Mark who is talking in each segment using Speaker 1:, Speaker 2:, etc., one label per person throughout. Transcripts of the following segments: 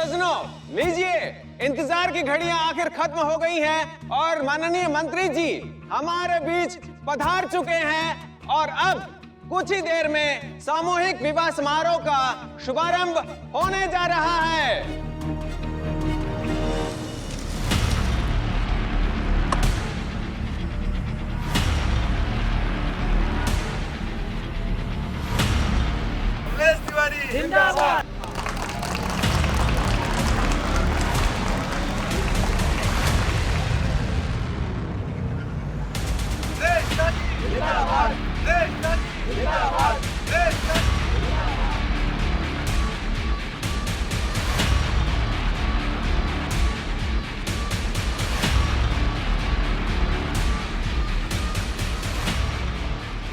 Speaker 1: सजनों, लीजिए, इंतजार की घड़ियां आखिर खत्म हो गई हैं और माननीय मंत्री जी हमारे बीच पधार चुके हैं और अब कुछ ही देर में सामूहिक विवाह समारोह का शुभारंभ होने जा रहा है।
Speaker 2: जिंदाबाद।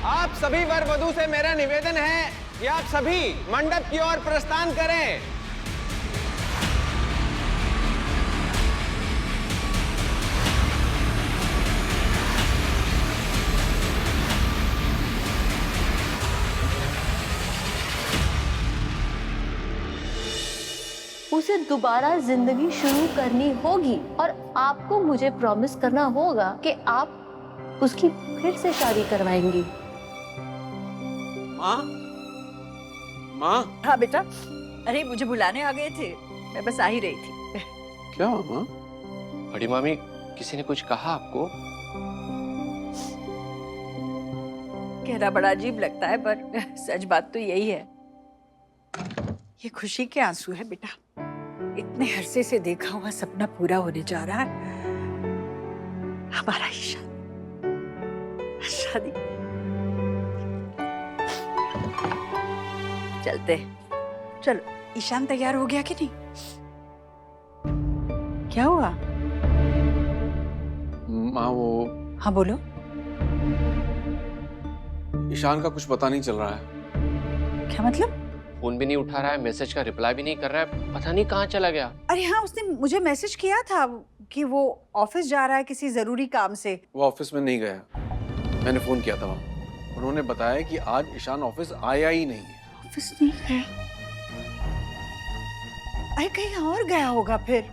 Speaker 1: आप सभी वर वधू से मेरा निवेदन है कि आप सभी मंडप की ओर प्रस्थान करें।
Speaker 3: उसे दोबारा जिंदगी शुरू करनी होगी और आपको मुझे प्रॉमिस करना होगा कि आप उसकी फिर से शादी करवाएंगी।
Speaker 1: माँ, माँ।
Speaker 2: हाँ बेटा, अरे मुझे बुलाने आ गए थे, मैं बस आ ही रही थी।
Speaker 1: क्या माँ?
Speaker 4: बड़ी मामी, किसी ने कुछ कहा आपको?
Speaker 2: कहना बड़ा अजीब लगता है पर सच बात तो यही है। ये खुशी के आंसू है बेटा। इतने अरसे से देखा हुआ सपना पूरा होने जा रहा है। हमारा ईशान शादी। चलते चलो। ईशान तैयार हो गया कि नहीं? क्या हुआ?
Speaker 5: माँ वो
Speaker 2: हाँ बोलो।
Speaker 5: ईशान का कुछ पता नहीं चल रहा है।
Speaker 2: क्या मतलब?
Speaker 4: फोन भी नहीं उठा रहा है, मैसेज का रिप्लाई भी नहीं कर रहा है, पता नहीं कहाँ चला गया।
Speaker 2: अरे हाँ, उसने मुझे मैसेज किया था कि वो ऑफिस जा रहा है किसी जरूरी काम से।
Speaker 5: वो ऑफिस में नहीं गया, मैंने फोन किया था वहाँ। उन्होंने बताया कि आज ईशान ऑफिस आया ही नहीं है।
Speaker 2: ऑफिस नहीं गया? अरे कहीं और गया होगा, फिर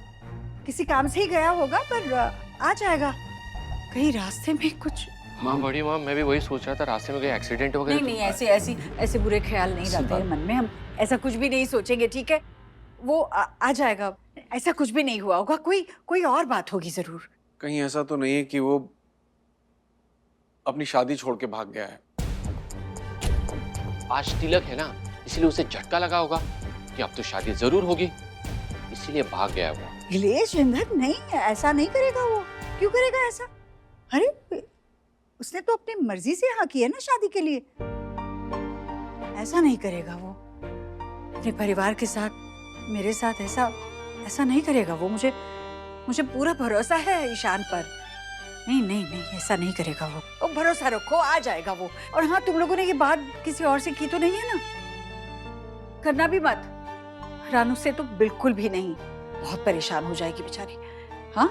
Speaker 2: किसी काम से ही गया होगा, पर आ जाएगा। कहीं रास्ते में कुछ।
Speaker 4: हाँ बड़ी माँ, मैं भी वही सोच रहा था, रास्ते में कोई एक्सीडेंट वगैरह।
Speaker 2: नहीं नहीं, ऐसे बुरे ख्याल नहीं रहते हैं मन में। हम ऐसा कुछ भी नहीं सोचेंगे, ठीक है? वो आ जाएगा। ऐसा कुछ भी नहीं हुआ होगा, कोई और बात होगी जरूर।
Speaker 5: कहीं ऐसा तो नहीं है कि वो अपनी शादी छोड़ के भाग गया है?
Speaker 4: आज तिलक है ना, इसलिए उसे झटका लगा होगा कि अब तो शादी जरूर होगी, इसीलिए भाग गया वो।
Speaker 2: नीलेश, इंदर, नहीं, ऐसा नहीं करेगा वो। क्यों करेगा ऐसा? अरे उसने तो अपनी मर्जी से हाँ की है ना शादी के लिए। ऐसा नहीं करेगा वो। अपने परिवार के साथ, मेरे साथ ऐसा नहीं करेगा वो। मुझे पूरा भरोसा है ईशान पर। नहीं, ऐसा नहीं करेगा वो। भरोसा रखो, आ जाएगा वो। और हाँ, तुम लोगों ने ये बात किसी और से की तो नहीं है ना? करना भी मत। रानू से तो बिल्कुल भी नहीं। बहुत परेशान हो जाएगी बेचारी। हाँ?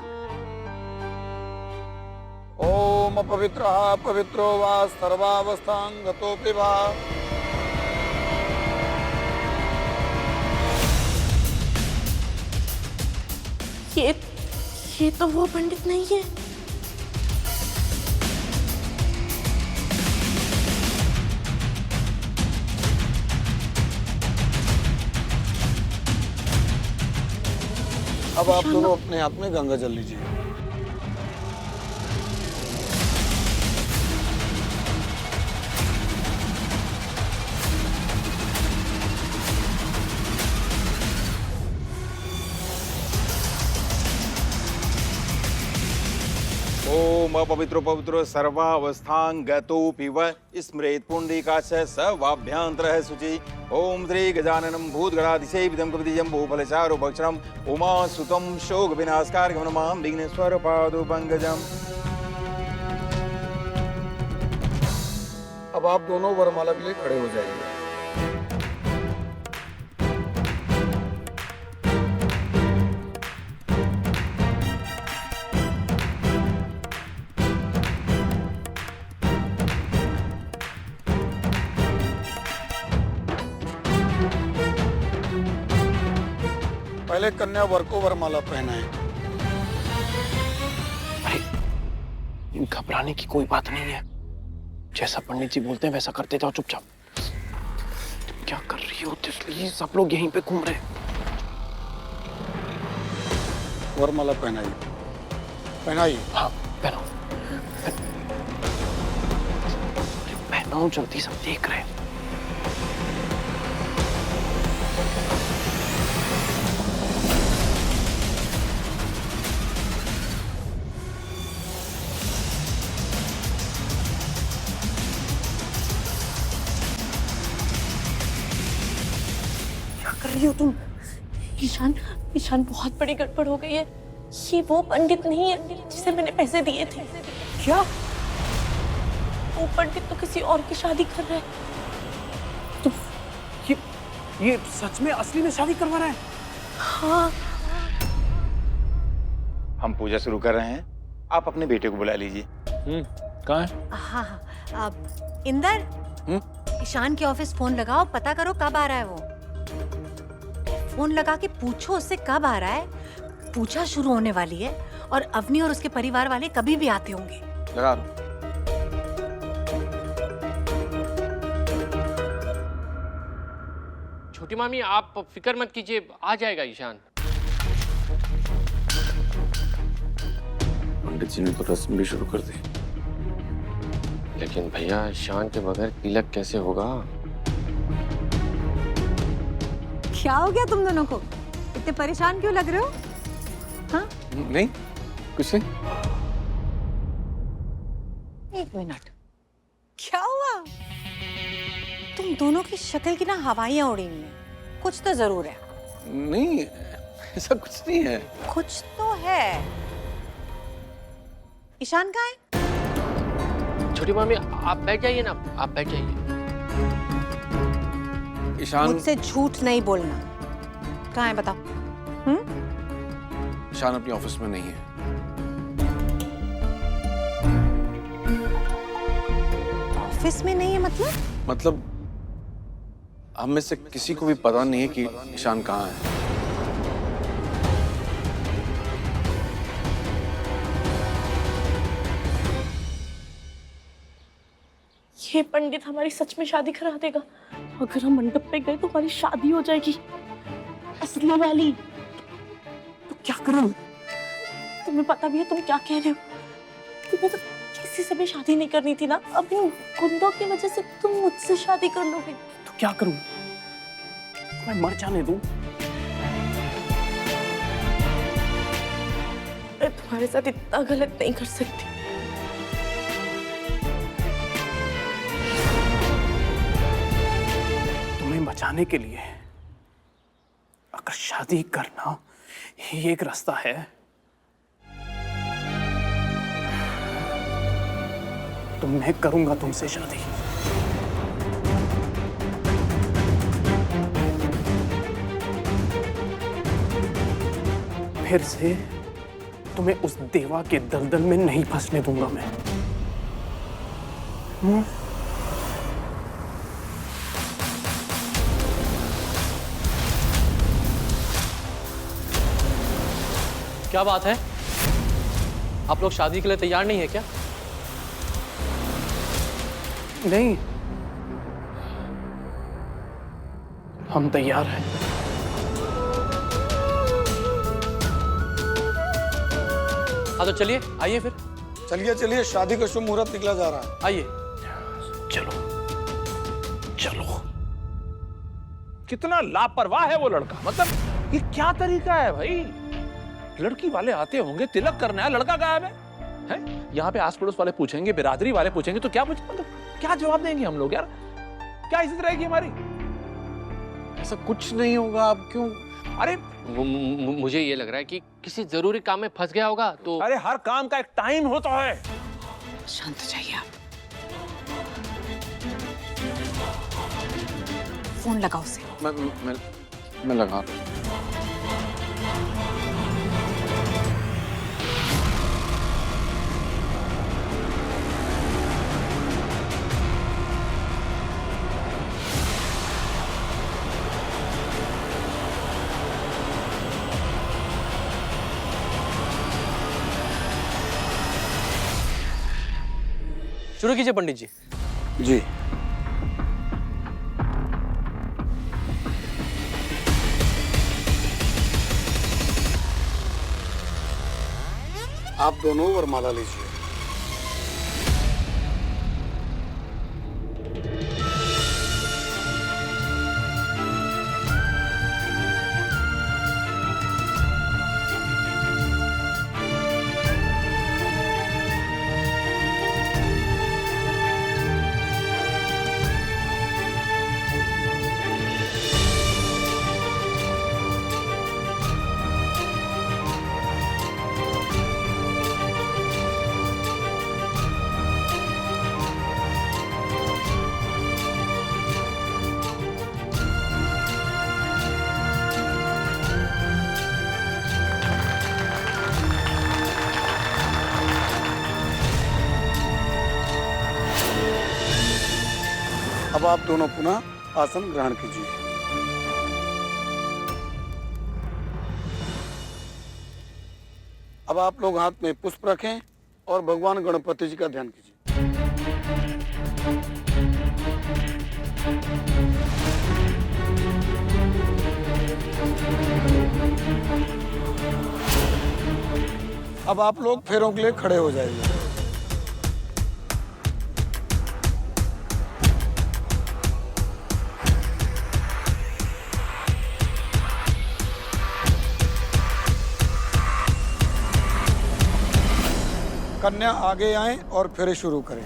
Speaker 6: ओम अपवित्रः पवित्रो वा सर्वावस्थां गतोऽपि वा।
Speaker 3: ये तो वो पंडित नहीं है।
Speaker 6: अब आप दोनों अपने हाथ में गंगा जल लीजिए। ओम अपवित्रो पवित्रो सर्वावस्थां गतोऽपि वा स्मरेत् पुण्डरीकाक्ष सर्वाभ्यन्तरः शुचि। ओम श्री गजाननं भूतगणाधिसेवितं कपितजम्बूफलचारु भक्षणं उमासुतं शोकविनाशकारकं नमामि विघ्नेश्वर पादोपङ्कजम्। अब आप दोनों वरमाला के लिए खड़े हो जाइए। पहले कन्या वर को वरमाला पहनाएं।
Speaker 5: अरे घबराने की कोई बात नहीं है, जैसा पंडित जी बोलते हैं वैसा करते जाओ चुपचाप। क्या कर रही हो तितली? सब लोग यहीं पे घूम रहे हैं।
Speaker 6: वरमाला पहनाइए, पहनाइए।
Speaker 5: हाँ पहनाओ, पहनाओ जल्दी, सब देख रहे हैं।
Speaker 3: क्या कर रही हो तुम? ईशान, ईशान बहुत बड़ी गड़बड़ हो गई है। ये वो पंडित नहीं है जिसे मैंने पैसे दिए थे।
Speaker 2: क्या?
Speaker 3: वो पंडित तो किसी और की शादी कर रहा है।
Speaker 5: तो ये सच में असली में शादी करवा रहा है?
Speaker 3: हाँ।
Speaker 6: हम पूजा शुरू कर रहे हैं, आप अपने बेटे को बुला लीजिए।
Speaker 5: कहाँ है?
Speaker 7: हाँ हाँ, अब इंदर, ईशान के ऑफिस फोन लगाओ, पता करो कब आ रहा है वो। फोन लगा के पूछो उससे कब आ रहा है। पूजा शुरू होने वाली है और अवनी और उसके परिवार वाले कभी भी आते होंगे।
Speaker 5: लगा लो।
Speaker 4: छोटी मामी आप फिक्र मत कीजिए, आ जाएगा ईशान।
Speaker 5: पंडित जी ने तो रस्म भी शुरू कर दी।
Speaker 4: लेकिन भैया ईशान के बगैर तिलक कैसे होगा?
Speaker 7: क्या हो गया तुम दोनों को? इतने परेशान क्यों लग रहे हो? हाँ?
Speaker 5: नहीं कुछ नहीं।
Speaker 7: एक मिनट, क्या हुआ? तुम दोनों की शक्ल की ना हवाइयां उड़ी हुई हैं। कुछ तो जरूर है।
Speaker 5: नहीं ऐसा कुछ नहीं है।
Speaker 7: कुछ तो है। ईशान कहाँ है?
Speaker 4: छोटी मामी आप बैठ जाइए ना, आप बैठ जाइए।
Speaker 5: ईशान,
Speaker 7: मुझसे झूठ नहीं बोलना। कहाँ है बताओ?
Speaker 5: ईशान अपनी ऑफिस में नहीं है।
Speaker 7: ऑफिस में नहीं है मतलब?
Speaker 5: हम में से किसी को भी पता नहीं है कि ईशान कहाँ है।
Speaker 3: ये पंडित हमारी सच में शादी करा देगा। अगर हम मंडप पे गए तो हमारी शादी हो जाएगी, असली वाली। तो क्या करूं? तुम्हें पता भी है तुम क्या कह रहे हो। तुम्हें तो किसी से भी शादी नहीं करनी थी ना। अब इन गुंडों की वजह से तुम मुझसे शादी कर लोगे।
Speaker 5: तो क्या करूं? मैं मर जाने दूं?
Speaker 3: मैं तुम्हारे साथ इतना गलत नहीं कर सकती।
Speaker 5: तुम्हें बचाने के लिए अगर शादी करना ही एक रास्ता है तो मैं करूंगा तुमसे शादी। फिर से तुम्हें उस देवा के दलदल में नहीं फंसने दूंगा मैं।
Speaker 8: क्या बात है? आप लोग शादी के लिए तैयार नहीं है क्या?
Speaker 5: नहीं, हम तैयार हैं।
Speaker 8: हाँ तो चलिए, आइए फिर।
Speaker 6: चलिए चलिए, शादी का शुभ मुहूर्त निकला जा रहा है।
Speaker 8: आइए।
Speaker 5: चलो चलो।
Speaker 9: कितना लापरवाह है वो लड़का। मतलब ये क्या तरीका है भाई? लड़की वाले आते होंगे, तिलक करना है, लड़का गायब है। यहाँ पे आस पड़ोस वाले पूछेंगे, बिरादरी वाले पूछेंगे तो क्या मतलब क्या जवाब देंगे हम लोग यार? क्या इज्जत रहेगी हमारी?
Speaker 5: ऐसा कुछ नहीं होगा। आप क्यों?
Speaker 9: अरे
Speaker 4: मुझे ये लग रहा है कि किसी जरूरी काम में फंस गया होगा। तो
Speaker 9: अरे हर काम का एक टाइम होता है।
Speaker 7: शांत हो जाइए आप। फोन लगाओ उसे।
Speaker 5: मैं लगा रहा हूं।
Speaker 8: शुरू कीजिए पंडित जी।
Speaker 10: जी। आप दोनों वरमाला लीजिए। अब आप दोनों पुनः आसन ग्रहण कीजिए। अब आप लोग हाथ में पुष्प रखें और भगवान गणपति जी का ध्यान कीजिए। अब आप लोग फेरों के लिए खड़े हो जाइए। कन्या आगे आएं और फेरे शुरू करें।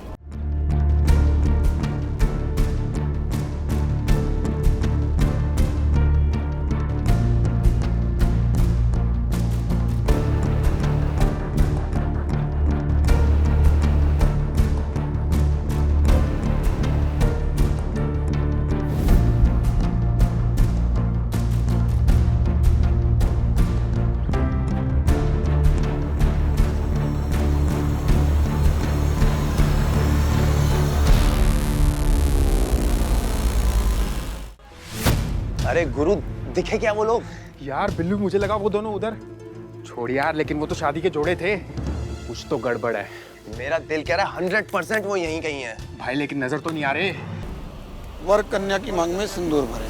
Speaker 1: अरे गुरु, दिखे क्या वो लोग?
Speaker 5: यार बिल्लू, मुझे लगा वो दोनों उधर। छोड़ यार, लेकिन वो तो शादी के जोड़े थे, कुछ तो गड़बड़ है।
Speaker 1: मेरा दिल कह रहा है 100% वो यहीं कहीं है।
Speaker 5: भाई लेकिन नजर तो नहीं आ रहे।
Speaker 10: वर कन्या की मांग में सिंदूर भरें।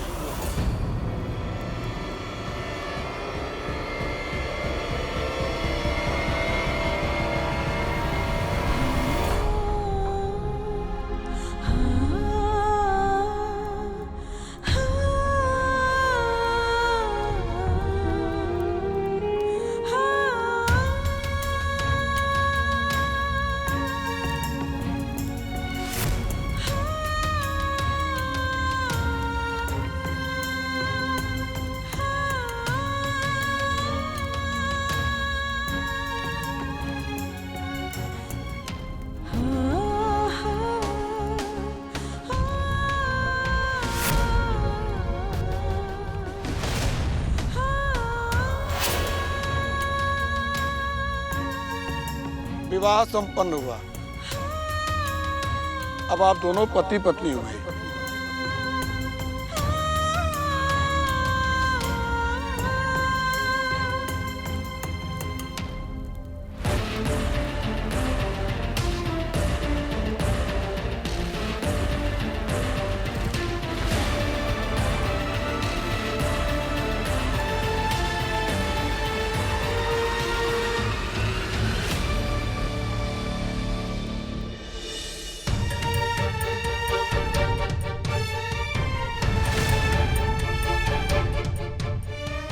Speaker 10: विवाह संपन्न हुआ। अब आप दोनों पति पत्नी हुए।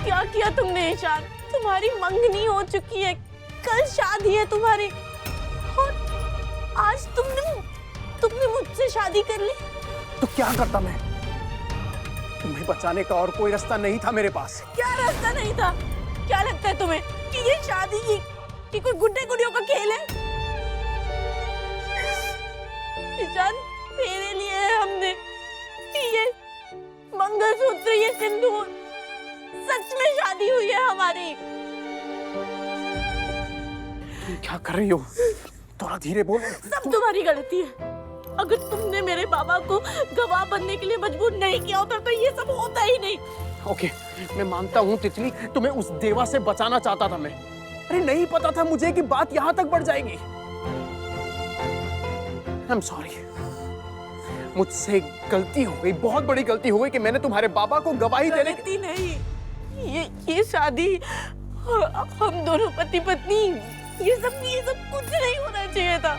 Speaker 3: क्या किया तुमने ईशान? तुम्हारी मंगनी हो चुकी है, कल शादी है तुम्हारी, और आज तुमने मुझसे शादी कर ली।
Speaker 5: तो क्या करता मैं? तुम्हें बचाने का और कोई रास्ता नहीं था मेरे पास।
Speaker 3: क्या रास्ता नहीं था? क्या लगता है तुम्हें कि ये शादी की कोई गुड्डे गुड़ियों का खेल है? ईशान, मेरे लिए है हमने ये मंगलसूत्र, ये सिंदूर, सच में शादी हुई है हमारी।
Speaker 5: तुम क्या कर रही हो? थोड़ा धीरे बोलो।
Speaker 3: सब तुम्हारी गलती है। अगर तुमने मेरे बाबा को गवाह बनने के लिए मजबूर नहीं किया होता तो ये सब होता ही नहीं।
Speaker 5: ओके, मैं मानता हूँ तितली, तुम्हें उस देवा से बचाना चाहता था मैं। अरे नहीं पता था मुझे कि बात यहाँ तक बढ़ जाएगी। I'm sorry. मुझसे गलती हो गई, बहुत बड़ी गलती हो गई कि मैंने तुम्हारे बाबा को गवाही देने
Speaker 3: गलती नहीं, ये शादी हम दोनों पति पत्नी, ये सब कुछ नहीं होना चाहिए था।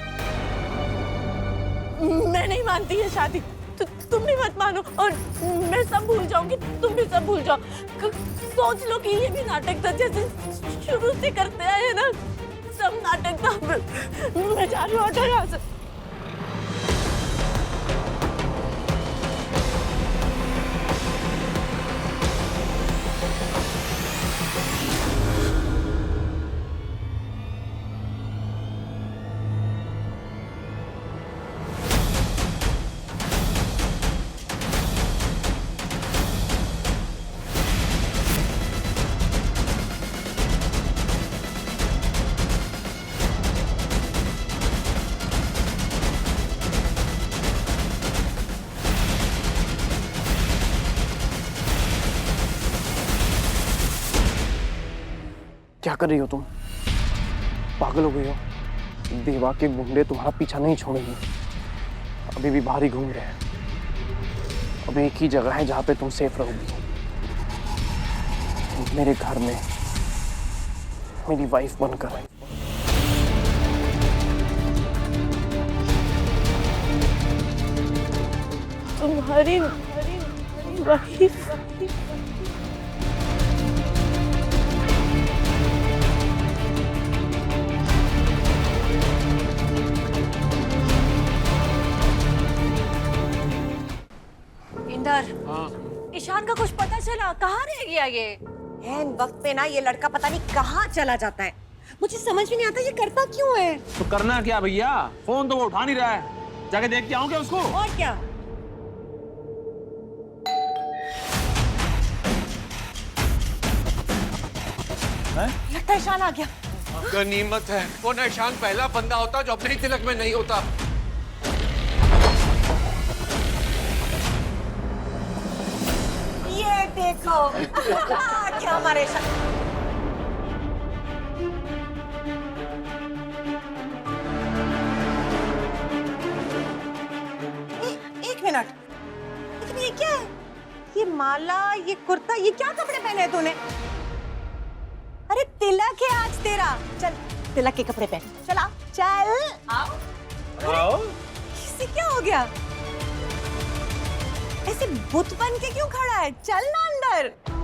Speaker 3: मैं नहीं मानती ये शादी, तुम भी मत मानो और मैं सब भूल जाऊंगी, तुम भी सब भूल जाओ। सोच लो कि ये भी नाटक था, जैसे शुरू से करते आए ना, सब नाटक था। मैं जा रही हूँ, हटो यहाँ से।
Speaker 5: क्या कर रही हो तुम? पागल हो गई हो? देवा के गुंडे तुम्हारा पीछा नहीं छोड़ेंगे, अभी भी बाहर ही घूम रहे हैं। अब एक ही जगह है जहां पे तुम सेफ रहोगी, मेरे घर में मेरी वाइफ बनकर।
Speaker 3: तुम्हारी वाइफ?
Speaker 7: ईशान का कुछ पता चला? कहाँ रह गया ये? एन वक्त पे ना ये लड़का पता नहीं कहाँ चला जाता है। मुझे समझ में नहीं आता ये करता क्यों है।
Speaker 9: तो करना क्या भैया, फोन तो वो उठा नहीं रहा है, जाके देख के आऊं क्या उसको?
Speaker 7: और क्या? लगता है ईशान आ गया।
Speaker 4: गनीमत है, वो ना ईशान पहला बंदा होता जो अपने ही तिलक में नहीं होता।
Speaker 7: ये देखो क्या हमारे एक मिनट, लेकिन ये क्या है? ये माला, ये कुर्ता, ये क्या कपड़े पहने हैं तूने? अरे तिलक है आज तेरा, चल तिलक के कपड़े पहन, चल आ, चल आओ। किसी क्या हो गया? ऐसे बुत बन के क्यों खड़ा है? चल ना अंदर।